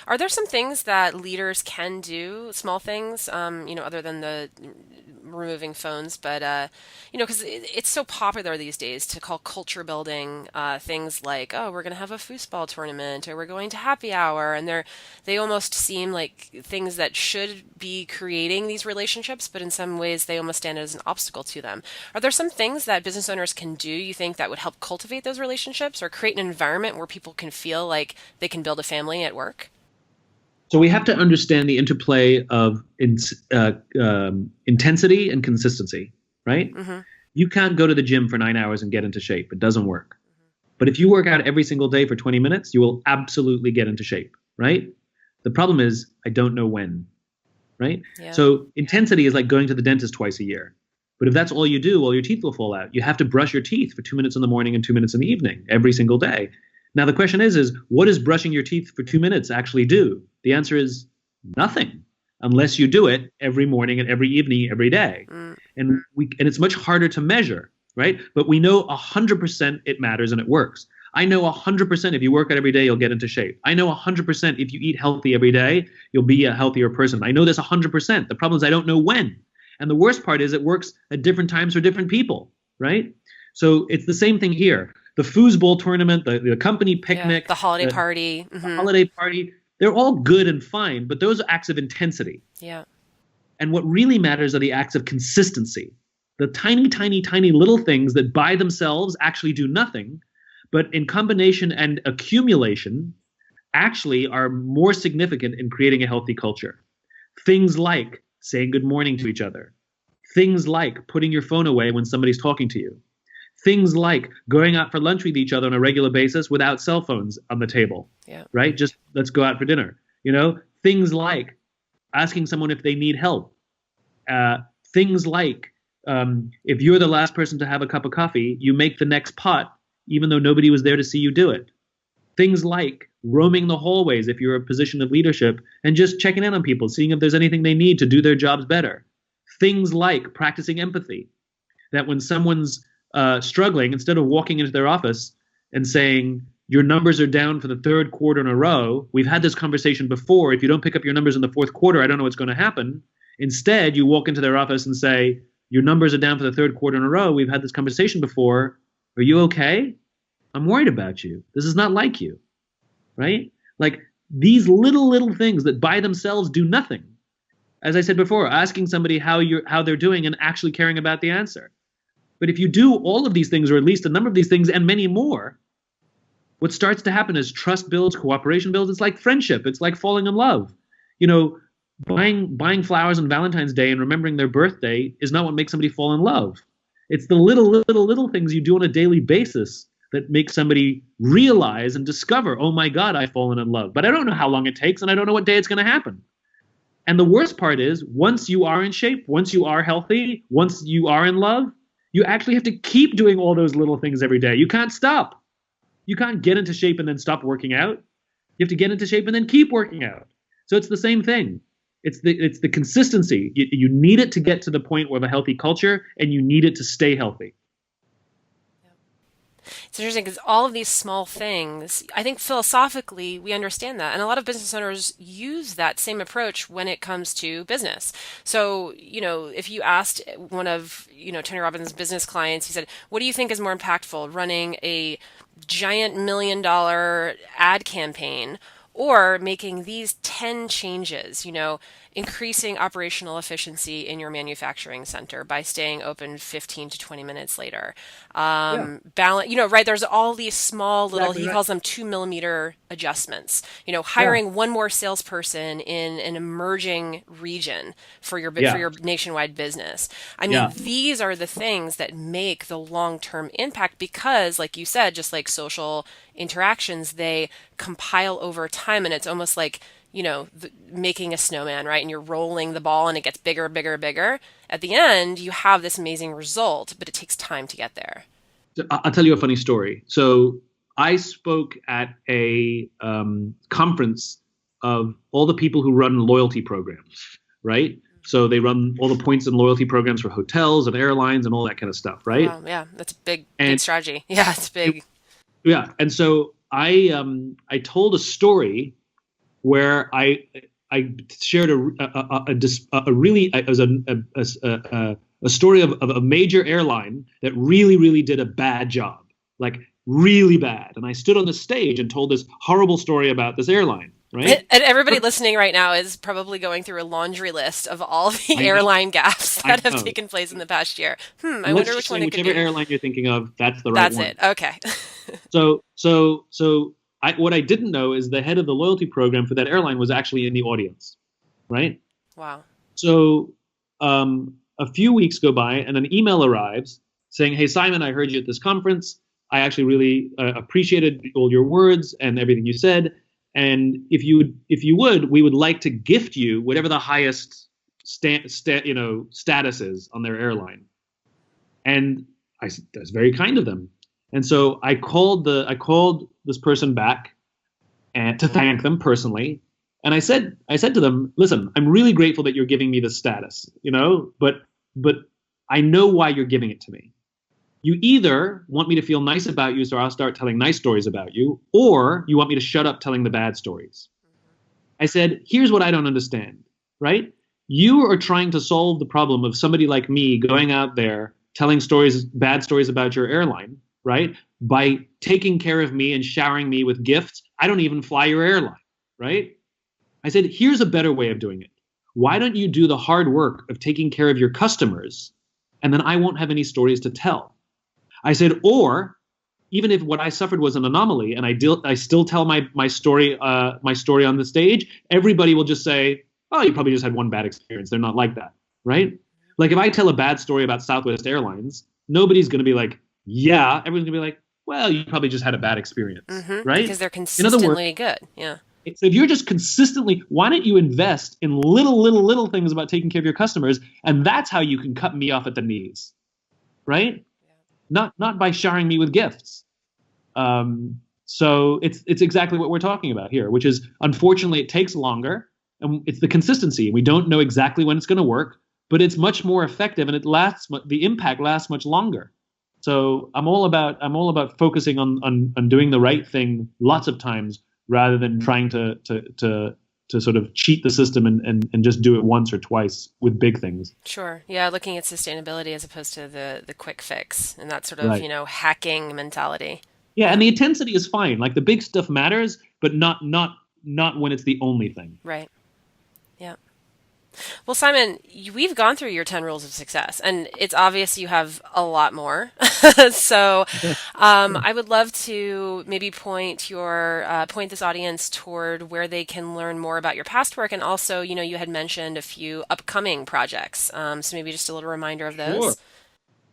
Are there some things that leaders can do, small things, other than the removing phones, but, because it's so popular these days to call culture building things like, oh, we're going to have a foosball tournament or we're going to happy hour. And they almost seem like things that should be creating these relationships, but in some ways they almost stand as an obstacle to them. Are there some things that business owners can do, you think, that would help cultivate those relationships or create an environment where people can feel like they can build a family at work? So we have to understand the interplay of intensity and consistency, right? Mm-hmm. You can't go to the gym for 9 hours and get into shape. It doesn't work. But if you work out every single day for 20 minutes, you will absolutely get into shape, right? The problem is I don't know when, right? Yeah. So intensity is like going to the dentist twice a year. But if that's all you do, well, your teeth will fall out. You have to brush your teeth for 2 minutes in the morning and 2 minutes in the evening every single day. Now, the question is what does brushing your teeth for 2 minutes actually do? The answer is nothing, unless you do it every morning and every evening, every day. And it's much harder to measure, right? But we know 100% it matters and it works. I know 100% if you work out every day, you'll get into shape. I know 100% if you eat healthy every day, you'll be a healthier person. I know this 100%. The problem is I don't know when. And the worst part is it works at different times for different people, right? So it's the same thing here. The foosball tournament, the company picnic, the holiday party, the holiday party, they're all good and fine, but those are acts of intensity. Yeah. And what really matters are the acts of consistency. The tiny, tiny, tiny little things that by themselves actually do nothing, but in combination and accumulation actually are more significant in creating a healthy culture. Things like saying good morning to each other. Things like putting your phone away when somebody's talking to you. Things like going out for lunch with each other on a regular basis without cell phones on the table, right? Just let's go out for dinner. Things like asking someone if they need help. Things like if you're the last person to have a cup of coffee, you make the next pot, even though nobody was there to see you do it. Things like roaming the hallways if you're in a position of leadership and just checking in on people, seeing if there's anything they need to do their jobs better. Things like practicing empathy, that when someone's struggling, instead of walking into their office and saying, your numbers are down for the third quarter in a row, we've had this conversation before, if you don't pick up your numbers in the fourth quarter, I don't know what's going to happen. Instead, you walk into their office and say, your numbers are down for the third quarter in a row, we've had this conversation before, are you okay? I'm worried about you. This is not like you, right? Like these little things that by themselves do nothing. As I said before, asking somebody how they're doing and actually caring about the answer. But if you do all of these things, or at least a number of these things and many more, what starts to happen is trust builds, cooperation builds. It's like friendship. It's like falling in love. You know, buying flowers on Valentine's Day and remembering their birthday is not what makes somebody fall in love. It's the little things you do on a daily basis that make somebody realize and discover, oh my God, I've fallen in love. But I don't know how long it takes, and I don't know what day it's going to happen. And the worst part is, once you are in shape, once you are healthy, once you are in love, you actually have to keep doing all those little things every day. You can't stop. You can't get into shape and then stop working out. You have to get into shape and then keep working out. So it's the same thing. It's the consistency. You need it to get to the point of a healthy culture, and you need it to stay healthy. It's interesting because all of these small things, I think philosophically we understand that. And a lot of business owners use that same approach when it comes to business. So, if you asked one of, Tony Robbins' business clients, he said, what do you think is more impactful, running a giant $1 million ad campaign or making these 10 changes, increasing operational efficiency in your manufacturing center by staying open 15 to 20 minutes later. Balance, right. There's all these small little, he calls them 2 millimeter adjustments, hiring one more salesperson in an emerging region for your nationwide business. I mean, these are the things that make the long-term impact because, like you said, just like social interactions, they compile over time, and it's almost like making a snowman, right? And you're rolling the ball and it gets bigger, bigger, bigger. At the end, you have this amazing result, but it takes time to get there. I'll tell you a funny story. So I spoke at a conference of all the people who run loyalty programs, right? So they run all the points and loyalty programs for hotels and airlines and all that kind of stuff, right? Yeah, that's a big strategy. Yeah, it's big. Yeah, and so I told a story where I shared a story of a major airline that really did a bad job, like really bad. And I stood on the stage and told this horrible story about this airline, right? And everybody listening right now is probably going through a laundry list of all the airline gaps that have taken place in the past year. I wonder which one it could be. Whichever airline you're thinking of, that's the right one. That's it. Okay. So what I didn't know is the head of the loyalty program for that airline was actually in the audience, right? Wow. So a few weeks go by and an email arrives saying, hey, Simon, I heard you at this conference. I actually really appreciated all your words and everything you said. And if you would, we would like to gift you whatever the highest status is on their airline. And I said, that's very kind of them. And so I called this person back and to thank them personally. And I said to them, listen, I'm really grateful that you're giving me this status, but I know why you're giving it to me. You either want me to feel nice about you so I'll start telling nice stories about you, or you want me to shut up telling the bad stories. I said, here's what I don't understand, right? You are trying to solve the problem of somebody like me going out there telling bad stories about your airline, right? By taking care of me and showering me with gifts. I don't even fly your airline, right? I said, here's a better way of doing it. Why don't you do the hard work of taking care of your customers, and then I won't have any stories to tell. I said, or even if what I suffered was an anomaly and I still tell my story on the stage, everybody will just say, oh, you probably just had one bad experience. They're not like that, right? Like if I tell a bad story about Southwest Airlines, nobody's going to be like, yeah, everyone's going to be like, well, you probably just had a bad experience, right? Because they're consistently good. Yeah. So if you're just consistently, why don't you invest in little things about taking care of your customers, and that's how you can cut me off at the knees, right? Not by showering me with gifts. So it's exactly what we're talking about here, which is, unfortunately, it takes longer, and it's the consistency. We don't know exactly when it's going to work, but it's much more effective, and the impact lasts much longer. So I'm all about focusing on doing the right thing lots of times, rather than trying to sort of cheat the system and just do it once or twice with big things. Sure. Yeah, looking at sustainability as opposed to the quick fix and that sort of, Right. hacking mentality. Yeah, and the intensity is fine. Like, the big stuff matters, but not when it's the only thing. Right. Yeah. Well, Simon, we've gone through your 10 rules of success, and it's obvious you have a lot more. So I would love to maybe point this audience toward where they can learn more about your past work. And also, you had mentioned a few upcoming projects. So maybe just a little reminder of those. Sure.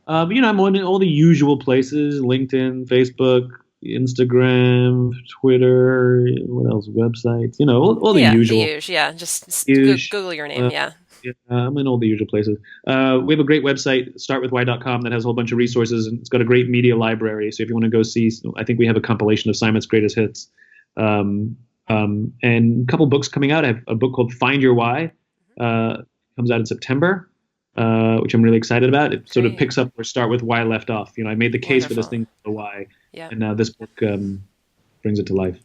I'm on all the usual places: LinkedIn, Facebook, Instagram, Twitter, what else? Websites, all the usual. The usual. Yeah, just Huge. Google your name. Yeah. Yeah, I'm in all the usual places. We have a great website, startwithwhy.com, that has a whole bunch of resources, and it's got a great media library. So if you want to go see, I think we have a compilation of Simon's greatest hits, and a couple books coming out. I have a book called Find Your Why, comes out in September, which I'm really excited about. It sort of picks up where Start With Why left off. I made the case for this thing, the why, and now this book brings it to life.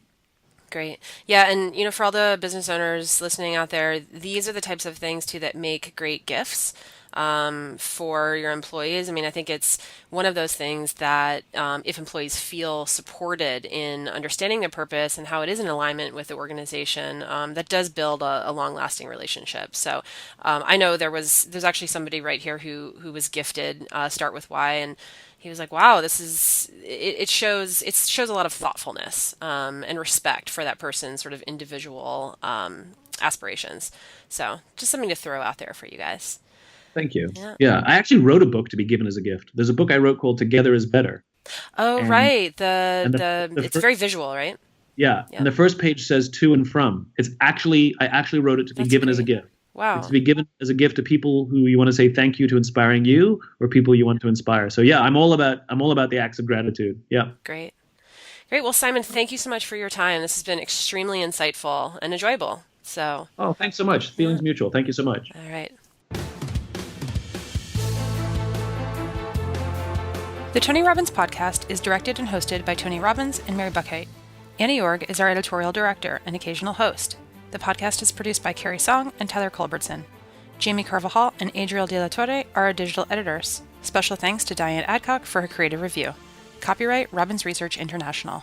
Great. Yeah, and for all the business owners listening out there, these are the types of things too that make great gifts for your employees. I think it's one of those things that if employees feel supported in understanding their purpose and how it is in alignment with the organization, that does build a long-lasting relationship. So I know there's actually somebody right here who was gifted Start With Why, and he was like, wow, it shows a lot of thoughtfulness and respect for that person's sort of individual aspirations. So just something to throw out there for you guys. Thank you. Yeah, I actually wrote a book to be given as a gift. There's a book I wrote called Together is Better. Oh, right. It's very visual, right? Yeah. And the first page says to and from. I actually wrote it to be given as a gift. Wow. It's to be given as a gift to people who you want to say thank you to inspiring you, or people you want to inspire. So yeah, I'm all about the acts of gratitude. Yeah. Great. Well, Simon, thank you so much for your time. This has been extremely insightful and enjoyable. So. Oh, thanks so much. Feelings mutual. Thank you so much. All right. The Tony Robbins Podcast is directed and hosted by Tony Robbins and Mary Buckheit. Annie Org is our editorial director and occasional host. The podcast is produced by Carrie Song and Tyler Culbertson. Jamie Carvajal and Adriel De La Torre are our digital editors. Special thanks to Diane Adcock for her creative review. Copyright Robbins Research International.